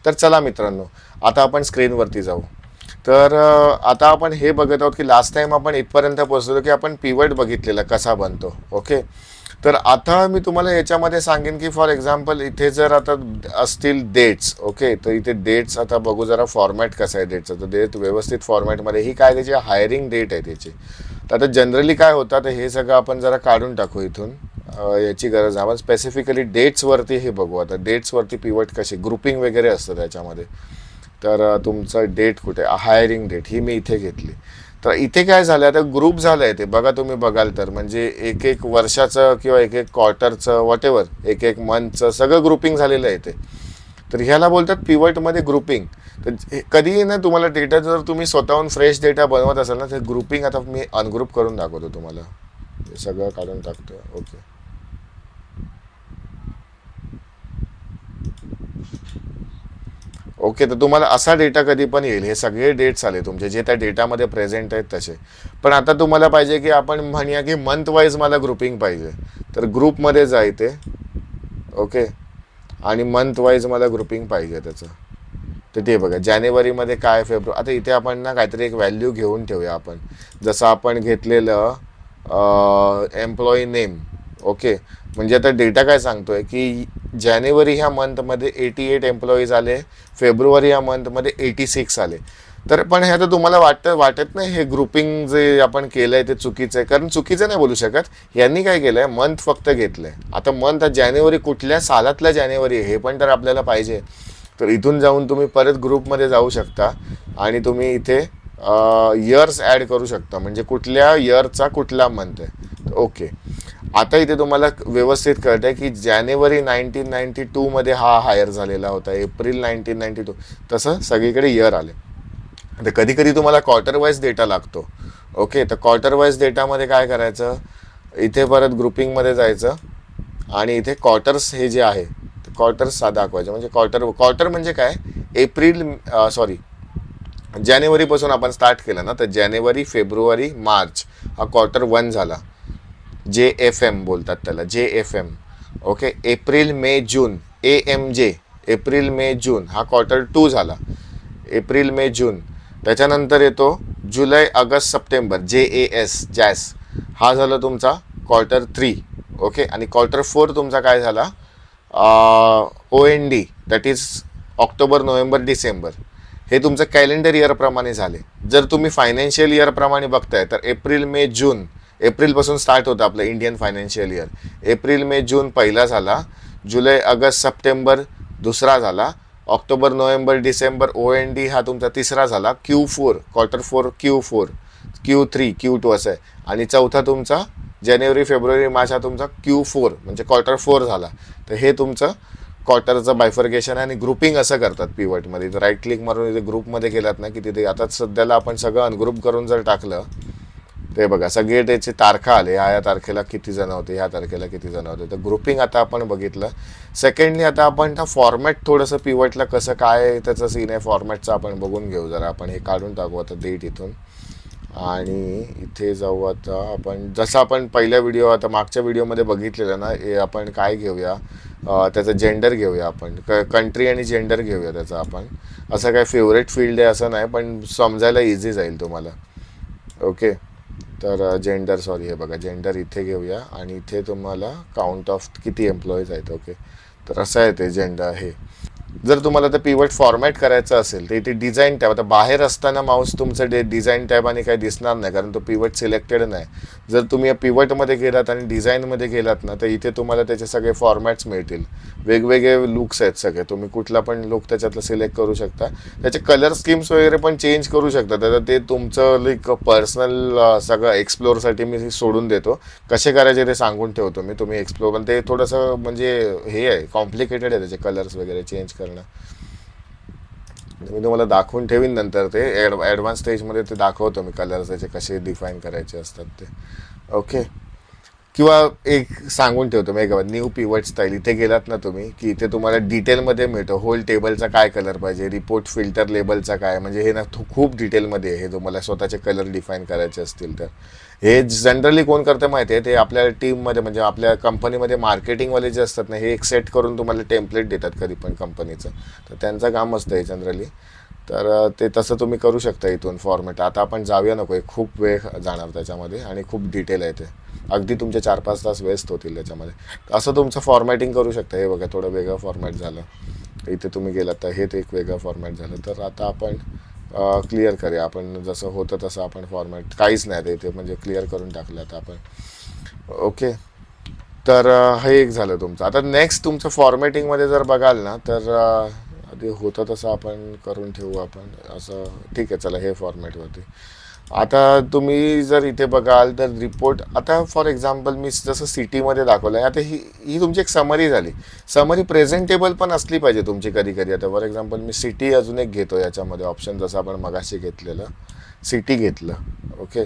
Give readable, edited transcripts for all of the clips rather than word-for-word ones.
तर चला मित्रांनो, आता आपण स्क्रीनवरती जाऊ. तर आता आपण हे बघत आहोत की लास्ट टाइम आपण इथपर्यंत पोहोचलो की आपण पिवट बघितलेला कसा बनतो. ओके, तर आता मी तुम्हाला याच्यामध्ये सांगेन की फॉर एक्झाम्पल इथे जर आता असतील डेट्स. ओके, तर इथे डेट्स आता बघू जरा फॉर्मॅट कसा आहे डेटचा. तर डेट व्यवस्थित फॉर्मॅटमध्ये ही काय त्याची हायरिंग डेट आहे त्याची. तर आता जनरली काय होतं, तर हे सगळं आपण जरा काढून टाकू इथून. याची गरज आहे. आपण स्पेसिफिकली डेट्सवरती हे बघू. आता डेट्सवरती पिवट कसे ग्रुपिंग वगैरे असतं त्याच्यामध्ये. तर तुमचं डेट कुठे, हायरिंग डेट ही मी इथे घेतली. तर इथे काय झालं, आता ग्रुप झालं आहे ते बघा तुम्ही बघाल तर, म्हणजे एक एक वर्षाचं किंवा एक एक क्वार्टरचं वॉटेवर एक एक मंथचं सगळं ग्रुपिंग झालेलं आहे ते. तर ह्याला बोलतात पिवटमध्ये ग्रुपिंग. तर कधीही ना तुम्हाला डेटा जर तुम्ही स्वतःहून फ्रेश डेटा बनवत असाल ना, तर ग्रुपिंग आता मी अनग्रुप करून दाखवतो तुम्हाला. हे सगळं काढून टाकतो. ओके, ओके, तर तुम्हाला असा डेटा कधी पण येईल. हे सगळे डेट्स आले तुमचे जे त्या डेटामध्ये प्रेझेंट आहेत तसे. पण आता तुम्हाला पाहिजे की आपण म्हणूया की मंथ वाईज मला ग्रुपिंग पाहिजे. तर ग्रुपमध्ये जा इथे. ओके, आणि मंथ वाईज मला ग्रुपिंग पाहिजे त्याचं. तर ते बघा जानेवारीमध्ये काय, फेब्रुवारी. आता इथे आपण ना काहीतरी एक व्हॅल्यू घेऊन ठेवूया आपण. जसं आपण घेतलेलं एम्प्लॉई नेम. ओके, म्हणजे आता डेटा काय सांगतोय की जानेवारी ह्या मंथमध्ये 88 एम्प्लॉईज आले, फेब्रुवारी ह्या मंथमध्ये 86 आले. तर पण हे आता तुम्हाला वाटत नाही हे ग्रुपिंग जे आपण केलं आहे ते चुकीचं आहे. कारण चुकीचं नाही बोलू शकत. यांनी काय केलं आहे, मंथ फक्त घेतलं आहे. आता मंथ जानेवारी कुठल्या सालातला जानेवारी हे पण तर आपल्याला पाहिजे. तर इथून जाऊन तुम्ही परत ग्रुपमध्ये जाऊ शकता आणि तुम्ही इथे इयर्स ॲड करू शकता, म्हणजे कुठल्या इयरचा कुठला मंथ आहे. ओके, आता इथे तुम्हाला व्यवस्थित कळत आहे की जानेवारी 1992मध्ये हा हायर झालेला होता, एप्रिल 1992. तसं सगळीकडे इयर आले. तर कधी कधी तुम्हाला क्वार्टर वाईज डेटा लागतो. ओके, तर क्वार्टर वाईज डेटामध्ये काय करायचं, इथे परत ग्रुपिंगमध्ये जायचं आणि इथे क्वार्टर्स हे जे आहे क्वार्टर्स दाखवायचे. म्हणजे क्वार्टर म्हणजे काय, एप्रिल सॉरी जानेवारीपासून आपण स्टार्ट केलं ना, तर जानेवारी फेब्रुवारी मार्च हा क्वार्टर 1 झाला. JFM बोलतात त्याला, JFM. ओके, एप्रिल मे जून AMJ, एप्रिल मे जून हा क्वार्टर 2 झाला. एप्रिल मे जून. त्याच्यानंतर येतो जुलै ऑगस्ट सप्टेंबर, JAS हा झाला तुमचा क्वार्टर 3. ओके, आणि क्वार्टर 4 तुमचा काय झाला, OND, that is October November December. हे तुमचं कॅलेंडर इयरप्रमाणे झाले. जर तुम्ही फायनान्शियल इयरप्रमाणे बघताय तर एप्रिल मे जून, एप्रिलपासून स्टार्ट होतं आपलं इंडियन फायनान्शियल इयर. एप्रिल मे जून पहिला झाला, जुलै ऑगस्ट सप्टेंबर दुसरा झाला, ऑक्टोबर नोव्हेंबर डिसेंबर OND हा तुमचा तिसरा झाला, Q4 quarter 4 Q4, Q3 Q2 असं आहे. आणि चौथा तुमचा जानेवारी फेब्रुवारी मार्च हा तुमचा Q4 म्हणजे क्वार्टर 4 झाला. तर हे तुमचं क्वार्टरचं बायफर्गेशन आहे. आणि ग्रुपिंग असं करतात पिवटमध्ये. तर राईट क्लिक मारून इथे ग्रुपमध्ये गेलात ना की तिथे आता सध्याला आपण सगळं अनग्रुप करून जर टाकलं ते बघा सगळे त्याचे तारखा आले, ह्या तारखेला किती जण होते, ह्या तारखेला किती जण होते. तर ग्रुपिंग आता आपण बघितलं. सेकंडली आता आपण हा फॉर्मॅट थोडंसं पिवटला कसं काय त्याचं सीन आहे फॉर्मॅटचं आपण बघून घेऊ जरा. आपण हे काढून टाकू आता डेट इथून आणि इथे जाऊ. आता आपण जसं आपण पहिल्या व्हिडिओ आता मागच्या व्हिडिओमध्ये बघितलेलं ना, हे आपण काय घेऊया, त्याचं जेंडर घेऊया आपण, कंट्री आणि जेंडर घेऊया त्याचं आपण. असं काय फेवरेट फील्ड आहे असं नाही, पण समजायला इझी जाईल तुम्हाला. ओके, तर जेंडर सॉरी हे बघा जेंडर इथे घेऊया आणि इथे तुम्हाला काउंट ऑफ किती एम्प्लॉईज आहेत. ओके, तर असं आहे ते जेंडर हे. जर तुम्हाला ते पिवट फॉर्मॅट करायचं असेल तर इथे डिझाईन टॅब, आता बाहेर असताना माऊस तुमचं डिझाईन टॅब आणि काही दिसणार नाही कारण तो पिवट सिलेक्टेड नाही. जर तुम्ही या पिवटमध्ये गेलात आणि डिझाईनमध्ये गेलात ना तर इथे तुम्हाला त्याचे सगळे फॉर्मॅट्स मिळतील. वेगवेगळे लुक्स आहेत सगळे, तुम्ही कुठला पण लुक त्याच्यातलं सिलेक्ट करू शकता. त्याचे कलर स्कीम्स वगैरे पण चेंज करू शकता. तर ते तुमचं लाईक पर्सनल सगळं एक्सप्लोअरसाठी मी सोडून देतो. कसे करायचे ते सांगून ठेवतो मी, तुम्ही एक्सप्लोअर. पण ते थोडंसं म्हणजे हे आहे, कॉम्प्लिकेटेड आहे त्याचे कलर्स वगैरे चेंज करणं. मी तुम्हाला दाखवून ठेवीन नंतर ते ॲडव्हान्स स्टेजमध्ये ते दाखवतो मी कलर्स त्याचे कसे डिफाईन करायचे असतात ते. ओके, किंवा एक सांगून ठेवतो मी बघा, न्यू पिवट स्टाईल इथे गेलात ना तुम्ही, की इथे तुम्हाला डिटेलमध्ये मिळतं होल टेबलचा काय कलर पाहिजे, रिपोर्ट फिल्टर लेबलचा काय, म्हणजे हे ना खूप डिटेलमध्ये आहे. हे तुम्हाला स्वतःचे कलर डिफाईन करायचे असतील तर हे जनरली कोण करतं माहिती आहे, ते आपल्या टीममध्ये म्हणजे आपल्या कंपनीमध्ये मार्केटिंगवाले जे असतात ना, हे एक सेट करून तुम्हाला टेम्पलेट देतात कधी पण कंपनीचं, तर त्यांचं काम असतं हे जनरली. तर ते तसं तुम्ही करू शकता इथून फॉर्मॅट. आता आपण जाऊया नको, खूप वेळ जाणार त्याच्यामध्ये आणि खूप डिटेल आहे ते, अगदी तुमचे 4-5 तास वेस्ट होतील त्याच्यामध्ये. असं तुमचं फॉर्मॅटिंग करू शकता. हे बघा थोडं वेगळं फॉर्मॅट झालं, इथे तुम्ही गेलात तर हे एक वेगळं फॉर्मॅट झालं. तर आता आपण क्लिअर करूया, आपण जसं होतं तसं आपण फॉर्मॅट काहीच नाही ते इथे म्हणजे क्लिअर करून टाकलं आता आपण. ओके, तर हे एक झालं तुमचं. आता नेक्स्ट तुमचं फॉर्मॅटिंगमध्ये जर बघाल ना, तर आधी होतं तसं आपण करून ठेवू आपण असं. ठीक आहे, चला हे फॉर्मॅटवरती. आता तुम्ही जर इथे बघाल तर रिपोर्ट, आता फॉर एक्झाम्पल मी जसं सिटीमध्ये दाखवलं आहे, आता ही ही तुमची एक समरी झाली. समरी प्रेझेंटेबल पण असली पाहिजे तुमची कधी कधी. आता फॉर एक्झाम्पल मी सिटी अजून एक घेतो याच्यामध्ये ऑप्शन, जसं आपण मगाशी घेतलेलं सिटी घेतलं. ओके,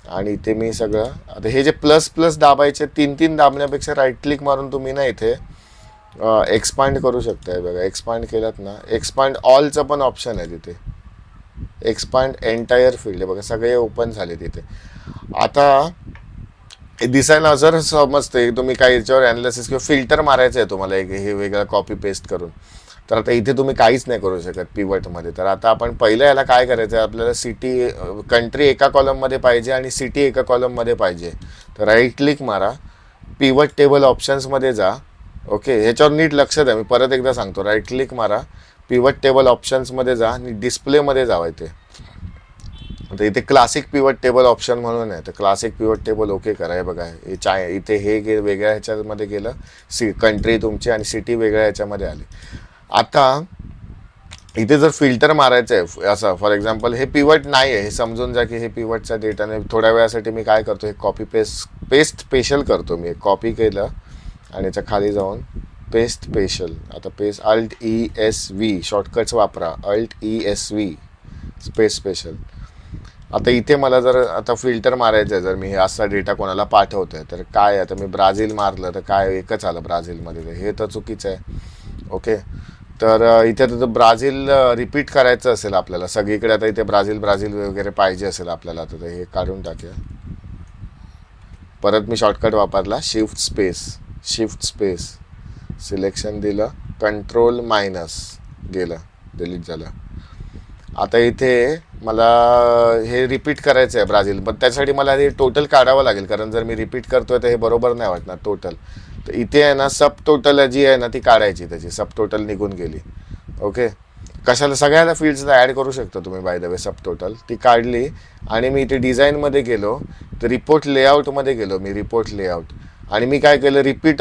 आणि इथे मी सगळं, आता हे जे प्लस प्लस दाबायचे 3-3 दाबण्यापेक्षा राईट क्लिक मारून तुम्ही ना इथे एक्सपांड करू शकताय. बघा एक्सपांड केलात ना, एक्सपांड ऑलचं पण ऑप्शन आहे तिथे, एक्सपांड एंटायर फील्ड. बघा सगळे ओपन झाले तिथे. आता हे दिसायला जर समजते तुम्ही काही याच्यावर ॲनालिसिस किंवा फिल्टर मारायचं आहे तुम्हाला एक हे वेगळं कॉपी पेस्ट करून, तर आता इथे तुम्ही काहीच नाही करू शकत पिवटमध्ये. तर आता आपण पहिलं याला काय करायचं आहे, आपल्याला सिटी कंट्री एका कॉलममध्ये पाहिजे आणि सिटी एका कॉलममध्ये पाहिजे. तर राईट क्लिक मारा, पिवट टेबल ऑप्शन्समध्ये जा. ओके, ह्याच्यावर नीट लक्ष द्या, मी परत एकदा सांगतो. राईट क्लिक मारा, पिवट टेबल ऑप्शन्समध्ये जा आणि डिस्प्लेमध्ये जावा इथे. आता इथे क्लासिक पिवट टेबल ऑप्शन म्हणून आहे, तर क्लासिक पिवट टेबल ओके करा. हे बघा हे इथे हे वेगळ्या ह्याच्यामध्ये गेलं, कंट्री तुमची आणि सिटी वेगळ्या ह्याच्यामध्ये आली. आता इथे जर फिल्टर मारायचं आहे असं फॉर एक्झाम्पल, हे पिवट नाही आहे हे समजून जा की हे पिवटचा डेटाने थोड्या वेळासाठी मी काय करतो, हे कॉपी पेस्ट स्पेशल करतो. मी कॉपी केलं आणि याच्या खाली जाऊन पेस्ट स्पेशल. आता पेस्ट Alt-E-S-V शॉर्टकट्स वापरा, Alt-E-S-V पेस्ट स्पेशल. आता इथे मला जर आता फिल्टर मारायचं आहे, जर मी हे असा डेटा कोणाला पाठवतो आहे तर काय, आता मी ब्राझील मारलं तर काय एकच आलं ब्राझीलमध्ये, हे तर चुकीचं आहे. ओके, तर इथे तर ब्राझील रिपीट करायचं असेल आपल्याला सगळीकडे, आता इथे ब्राझील वगैरे पाहिजे असेल आपल्याला, तर हे काढून टाकूया. परत मी शॉर्टकट वापरला, शिफ्ट स्पेस सिलेक्शन दिलं, कंट्रोल- गेलं, डिलीट झालं. आता इथे मला हे रिपीट करायचं आहे ब्राझील, पण त्यासाठी मला हे टोटल काढावं लागेल, कारण जर मी रिपीट करतोय तर हे बरोबर नाही वाटणार टोटल. तर इथे आहे ना सब टोटल जी आहे ना ती काढायची, त्याची सब टोटल निघून गेली. ओके, कशाला सगळ्याला फील्ड्सला ॲड करू शकता तुम्ही by the way. Sub total ती काढली आणि मी इथे डिझाईनमध्ये गेलो, तर रिपोर्ट लेआउटमध्ये गेलो मी, रिपोर्ट लेआउट, आणि मी काय केलं, रिपीट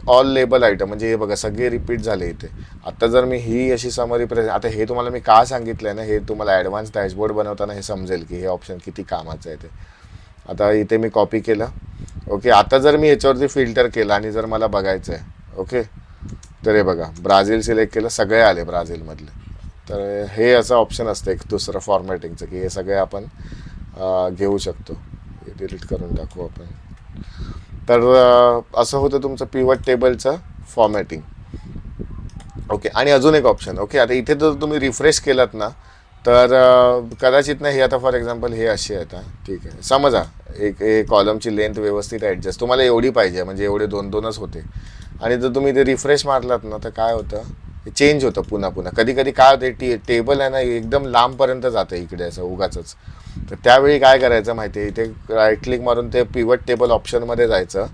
ऑल लेबल आयटम, म्हणजे हे बघा सगळे रिपीट झाले इथे. आता जर मी ही अशी समरी आता हे तुम्हाला मी का सांगितलं आहे ना, हे तुम्हाला ॲडव्हान्स डॅशबोर्ड बनवताना हे समजेल की हे ऑप्शन किती कामाचं आहे ते. आता इथे मी कॉपी केलं. ओके, आता जर मी याच्यावरती फिल्टर केलं आणि जर मला बघायचं आहे, ओके, तर हे बघा ब्राझील सिलेक्ट केलं, सगळे आले ब्राझीलमधले. तर हे असं ऑप्शन असतं एक दुसरं फॉर्मॅटिंगचं, की हे सगळे आपण घेऊ शकतो. हे डिलीट करून टाकू आपण. तर असं होतं तुमचं पिवट टेबलचं फॉर्मॅटिंग. ओके, आणि अजून एक ऑप्शन. ओके, आता इथे जर तुम्ही रिफ्रेश केलात ना, तर कदाचित नाही, हे आता फॉर एक्झाम्पल हे असे आहे. आता ठीक आहे, समजा एक कॉलमची लेंथ व्यवस्थित ॲडजस्ट तुम्हाला एवढी पाहिजे, म्हणजे एवढे 2-2च होते, आणि जर तुम्ही ते रिफ्रेश मारलात ना, तर काय होतं, चेंज होतं पुन्हा. कधी कधी काय होते, टेबल आहे ना एकदम लांबपर्यंत जातं इकडे असं उगाचच. तर त्यावेळी काय करायचं माहिती आहे, इथे राईट क्लिक मारून ते पिवट टेबल ऑप्शनमध्ये जायचं.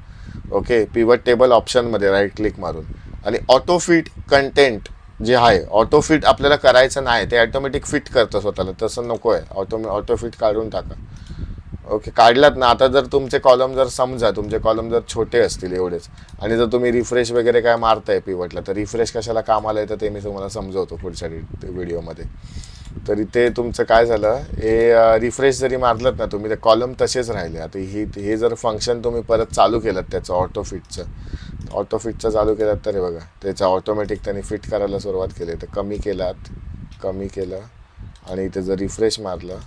ओके, पिवट टेबल ऑप्शनमध्ये राईट क्लिक मारून, आणि ऑटो फिट कंटेंट जे आहे, ऑटो फिट आपल्याला करायचं नाही, ते ॲटोमॅटिक फिट करतं स्वतःला, तसं नको आहे. ऑटो फिट काढून टाका. ओके, काढलात ना. आता जर तुमचे कॉलम जर समजा तुमचे कॉलम जर छोटे असतील एवढेच, आणि जर तुम्ही रिफ्रेश वगैरे काय मारताय पिवटला, तर रिफ्रेश कशाला कामाला येतं ते मी तुम्हाला समजवतो पुढच्या व्हिडिओमध्ये. तर इथे तुमचं काय झालं, हे रिफ्रेश जरी मारलं ना तुम्ही, ते कॉलम तसेच राहिले. आता हे जर फंक्शन तुम्ही परत चालू केलं त्याचं ऑटो फिटचं चालू केलं, तर हे बघा त्याचं ऑटोमॅटिक त्यांनी फिट करायला सुरुवात केली. तर कमी केलं आणि इथे जर रिफ्रेश मारलं,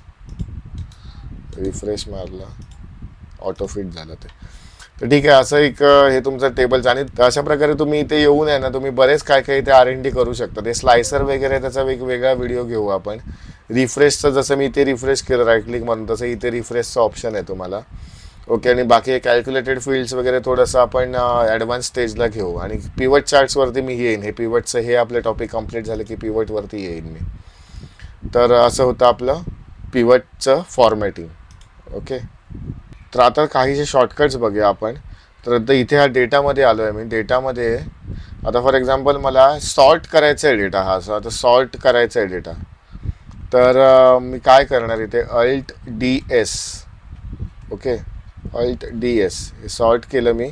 ऑटो फिट झालं ते. तर ठीक आहे, असं एक हे तुमचं टेबल्स. आणि अशा प्रकारे तुम्ही इथे येऊन आहे ना, तुम्ही बरेच काय काय इथे R&D करू शकता. ते स्लायसर वगैरे त्याचा वेगवेगळा व्हिडिओ घेऊ आपण. रिफ्रेशचं जसं मी इथे रिफ्रेश केलं राईट क्लिक म्हणून, तसं इथे रिफ्रेशचं ऑप्शन आहे तुम्हाला. ओके, आणि बाकी कॅल्क्युलेटेड फील्ड्स वगैरे थोडंसं आपण ॲडव्हान्स स्टेजला घेऊ. आणि पिवट चार्ट्सवरती मी येईन. हे पिवटचं हे आपलं टॉपिक कंप्लीट झालं की पिवटवरती येईन मी. तर असं होतं आपलं पिवटचं फॉर्मॅटिंग. ओके, तर आता काहीसे शॉर्टकट्स बघूया आपण. तर आता इथे हा डेटामध्ये आलो आहे मी. डेटामध्ये आता फॉर एक्झाम्पल मला सॉर्ट करायचं आहे डेटा. हा असं आता सॉर्ट करायचा आहे डेटा. तर मी काय करणार इथे Alt+DS. ओके, Alt+DS हे सॉर्ट केलं मी.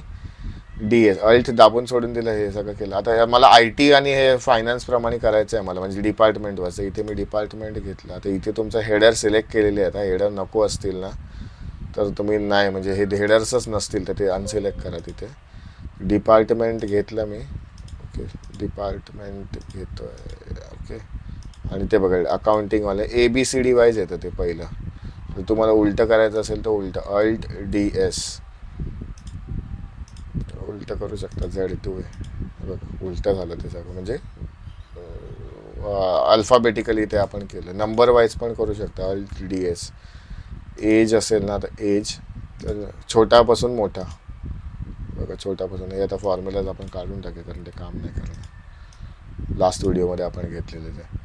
DS अल्ट दाबून सोडून दिलं, हे सगळं केलं. आता मला IT आणि हे फायनान्स प्रमाणे करायचं आहे मला, म्हणजे डिपार्टमेंट वाजता. इथे मी डिपार्टमेंट घेतलं. आता इथे तुमचं हेडर सिलेक्ट केलेले आहे. आता हेडर नको असतील ना, तर तुम्ही नाही, म्हणजे हे हेडर्सच नसतील तर ते अनसिलेक्ट करा. तिथे डिपार्टमेंट घेतलं मी. ओके, डिपार्टमेंट घेतो आहे. ओके, आणि ते बघा अकाउंटिंगवाले ABCD वाईज येतं ते पहिलं. जर तुम्हाला उलटं करायचं असेल तर उलटं Alt+DS उलटं करू शकता. Z2 आहे बघा, उलटं झालं ते सगळं. म्हणजे अल्फाबेटिकली ते आपण केलं. नंबर वाईज पण करू शकता Alt+DS. एज असेल ना तर एज, तर छोटापासून मोठा बघा, छोटापासून. हे आता फॉर्म्युलाज आपण काढून टाकू कारण ते काम नाही करणार. लास्ट व्हिडिओमध्ये आपण घेतलेले ते.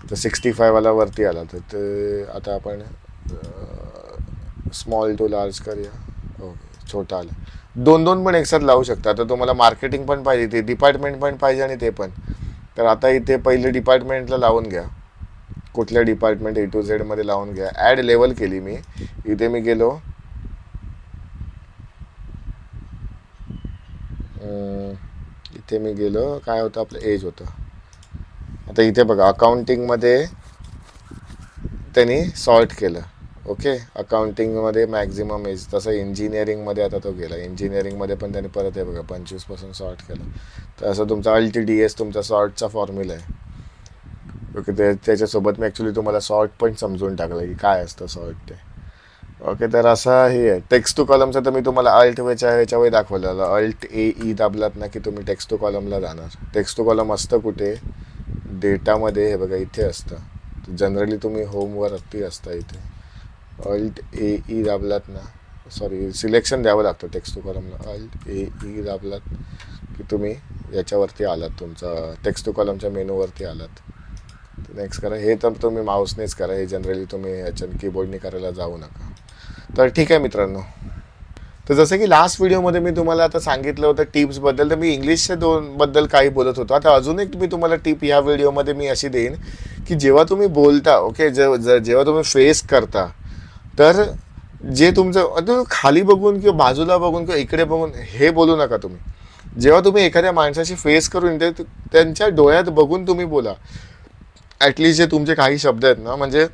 तर 65 वाला वरती आला. तर ते आता आपण स्मॉल टू लार्ज करूया. ओके, छोटा आला. दोन दोन पण एकसाथ लावू शकता. आता तुम्हाला मार्केटिंग पण पाहिजे, ते डिपार्टमेंट पण पाहिजे आणि ते पण. तर आता इथे पहिले डिपार्टमेंटला लावून घ्या. कुठल्या डिपार्टमेंट A to Z मध्ये लावून घ्या. ॲड लेवल केली मी. इथे मी गेलो, इथे मी गेलो, काय होतं आपलं एज होतं. आता इथे बघा अकाउंटिंगमध्ये त्यांनी सॉर्ट केलं. ओके, अकाउंटिंगमध्ये मॅक्झिमम एज. तसं इंजिनिअरिंगमध्ये आता तो गेला. इंजिनिअरिंगमध्ये पण त्यांनी परत हे बघा 25% सॉर्ट केलं. तर असं तुमचा Alt+DS तुमचा सॉर्टचा फॉर्म्युला आहे. ओके, त्याच्यासोबत मी ॲक्च्युली तुम्हाला सॉर्ट पण समजून टाकलं की काय असतं सॉर्ट ते. ओके, तर असं हे आहे. टेक्स्ट टू कॉलमचं तर मी तुम्हाला ह्याच्यावर दाखवलेलं. Alt+AE दाबलात ना की तुम्ही टेक्स्ट टू कॉलमला जाणार. टेक्स्ट टू कॉलम असतं कुठे, डेटामध्ये. हे बघा इथे असतं. जनरली तुम्ही होमवर अगदी असता इथे. Alt+AE दाबलात ना, सॉरी सिलेक्शन द्यावं लागतं टेक्स्ट टू कॉलमला. Alt+AE दाबलात की तुम्ही याच्यावरती आलात, तुमचा टेक्स्ट टू कॉलमच्या मेनूवरती आलात. नेक्स्ट करा. हे तर तुम्ही माऊसनेच करा. हे जनरली तुम्ही ह्याच्यानं कीबोर्डने करायला जाऊ नका. तर ठीक आहे मित्रांनो. तर जसं की लास्ट व्हिडिओमध्ये मी तुम्हाला आता सांगितलं होतं टिप्सबद्दल, तर मी इंग्लिशच्या बद्दल काही बोलत होतो. आता अजून एक मी तुम्हाला टिप ह्या व्हिडिओमध्ये मी अशी देईन की जेव्हा तुम्ही बोलता, ओके, जेव्हा तुम्ही फेस करता, तर जे तुमचं खाली बघून किंवा बाजूला बघून किंवा इकडे बघून हे बोलू नका तुम्ही. जेव्हा तुम्ही एखाद्या माणसाशी फेस करून त्यांच्या डोळ्यात बघून तुम्ही बोला. ॲटलिस्ट जे तुमचे काही शब्द आहेत ना, म्हणजे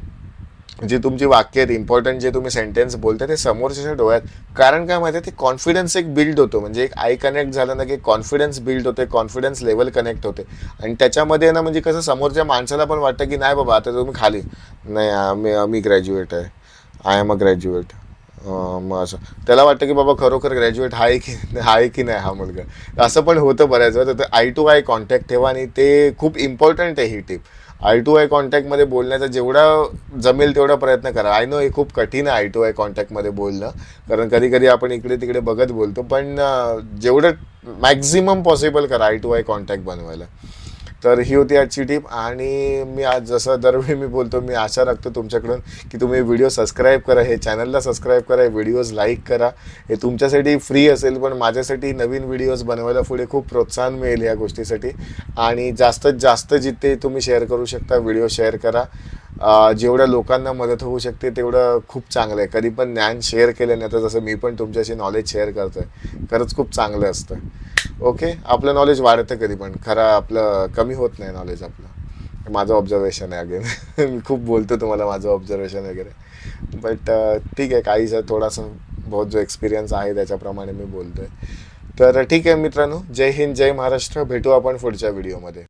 जे तुमची वाक्य आहेत इम्पॉर्टंट, जे तुम्ही सेंटेन्स बोलता ते समोरच्या डोळ्यात. कारण काय माहिती आहे, ते कॉन्फिडन्स एक बिल्ड होतो. म्हणजे एक आय कनेक्ट झालं ना की कॉन्फिडन्स बिल्ड होते, कॉन्फिडन्स लेवल कनेक्ट होते. आणि त्याच्यामध्ये ना म्हणजे कसं समोरच्या माणसाला पण वाटतं की नाही बाबा आता तुम्ही खाली नाही, मी ग्रॅज्युएट आहे, आय एम अ ग्रॅज्युएट. मग असं त्याला वाटतं की बाबा खरोखर ग्रॅज्युएट आहे की नाही हा मुलगा. असं पण होतं बऱ्याच वेळा. तर आय टू आय कॉन्टॅक्ट ठेवा. आणि ते खूप इम्पॉर्टंट आहे ही टिप. आय टू आय कॉन्टॅक्टमध्ये बोलण्याचा जेवढा जमेल तेवढा प्रयत्न करा. आय नो हे खूप कठीण आहे आय टू आय कॉन्टॅक्टमध्ये बोलणं, कारण कधी कधी आपण इकडे तिकडे बघत बोलतो. पण जेवढं मॅक्झिमम पॉसिबल करा आय टू आय कॉन्टॅक्ट बनवायला. तर ही होती आजची टीप. आणि मी आज जसं दरवेळी मी बोलतो, मी आशा राखतो तुमच्याकडून की तुम्ही व्हिडिओ सबस्क्राईब करा, हे चॅनलला सबस्क्राईब करा, व्हिडिओज लाईक करा. हे तुमच्यासाठी फ्री असेल, पण माझ्यासाठी नवीन व्हिडिओज बनवायला पुढे खूप प्रोत्साहन मिळेल ह्या गोष्टीसाठी. आणि जास्तीत जास्त जिथे तुम्ही शेअर करू शकता व्हिडिओ शेअर करा. जेवढ्या लोकांना मदत होऊ शकते तेवढं खूप चांगलं आहे. कधी पण ज्ञान शेअर केलं नाही तर जसं मी पण तुमच्याशी नॉलेज शेअर करतो आहे, खरंच खूप चांगलं असतं. ओके, आपलं नॉलेज वाढतं कधी पण, खरं आपलं कमी होत नाही नॉलेज आपलं. माझं ऑब्झर्वेशन आहे अगेन. मी खूप बोलतो तुम्हाला माझं ऑब्झर्वेशन वगैरे, बट ठीक आहे, काहीसा थोडासा बहुत जो एक्सपिरियन्स आहे त्याच्याप्रमाणे मी बोलतो आहे. तर ठीक आहे मित्रांनो, जय हिंद, जय महाराष्ट्र. भेटू आपण पुढच्या व्हिडिओमध्ये.